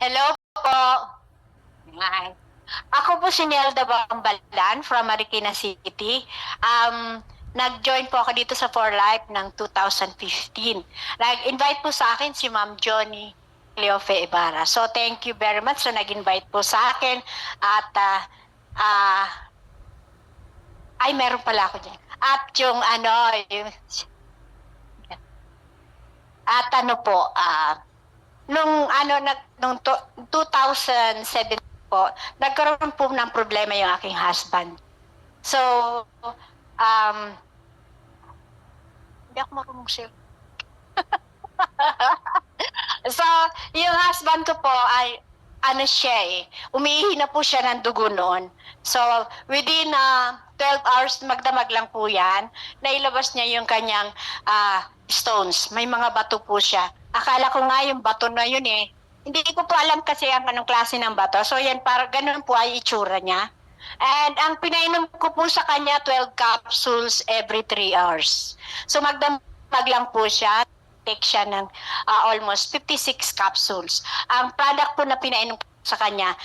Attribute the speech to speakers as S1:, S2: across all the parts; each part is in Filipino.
S1: Hello po. Hi. Ako po si Nelda Bambalan from Marikina City. Nag-join po ako dito sa For Life ng 2015. Nag-invite po sa akin si Ma'am Johnny Leofe Ibarra. So thank you very much na nag-invite po sa akin. At ay meron pala ako dyan. At yung nung 2007 po, nagkaroon po ng problema yung aking husband. So, hindi ako marunong siya. So, yung husband ko po ay, umiihi na po siya ng dugo noon. So, within 12 hours, magdamag lang po yan, nailabas niya yung kanyang stones. May mga bato po siya. Akala ko nga yung bato na yun eh. Hindi ko po alam kasi ang anong klase ng bato. So, yan, para ganun po ay itsura niya. And ang pinainom ko po sa kanya, 12 capsules every 3 hours. So, magdamag lang po siya. Take siya ng almost 56 capsules. Ang product po na pinainom ko sa kanya,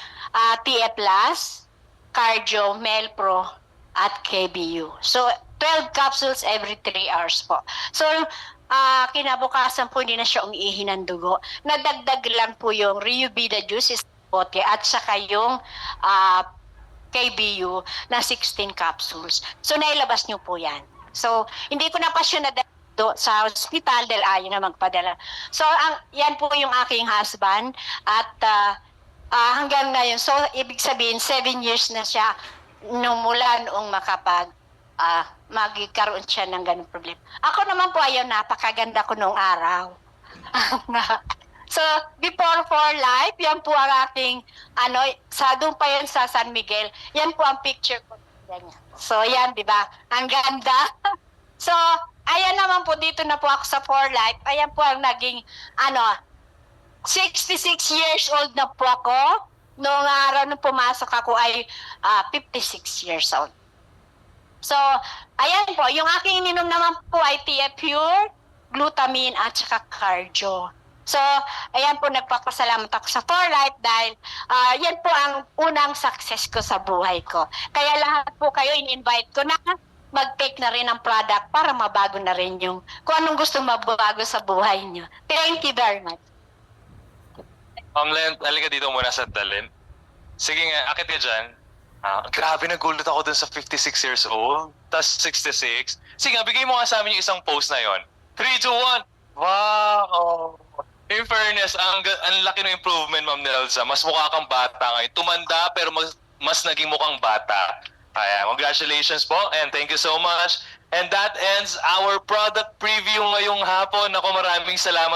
S1: TF Plus, Cardio, Melpro, at KBU. So, 12 capsules every 3 hours po. So, kinabukasan po hindi na siya umiihi ng dugo. Nadagdag lang po yung Reubida juice bote at saka yung KBU na 16 capsules. So, nailabas niyo po yan. So, hindi ko na pa siya sa hospital dahil ayaw na magpadala. So, yan po yung aking husband at hanggang ngayon. So, ibig sabihin, 7 years na siya nung mula noong magkaroon siya ng ganung problema. Ako naman po, napakaganda ko noong araw. So, before For Life, yan po ang aking, doon pa yan sa San Miguel, yan po ang picture ko. So, yan, di ba? Ang ganda. So, ayan naman po, dito na po ako sa For Life. Ayan po ang naging, 66 years old na po ako. Noong araw nung pumasok ako ay 56 years old. So, ayan po, yung aking ininom naman po ay TF Pure, glutamine at saka cardio. So, ayan po, nagpapasalamat ako sa For Life dahil yan po ang unang success ko sa buhay ko. Kaya lahat po kayo, in-invite ko na mag-take na rin ang product para mabago na rin yung kung anong gustong mabago sa buhay nyo. Thank you very much.
S2: Len, halika dito muna sa Dalin. Sige nga, akit ka dyan. Grabe, nagulat ako dun sa 56 years old, tas 66. Sige nga, bigay mo nga sa amin yung isang post na yon. 3, 2, 1. Wow! In fairness, ang laki ng improvement, Ma'am Nelza. Mas mukha kang bata ngayon. Tumanda, pero mas naging mukhang bata. Kaya, congratulations po, and thank you so much. And that ends our product preview ngayong hapon. Ako, maraming salamat.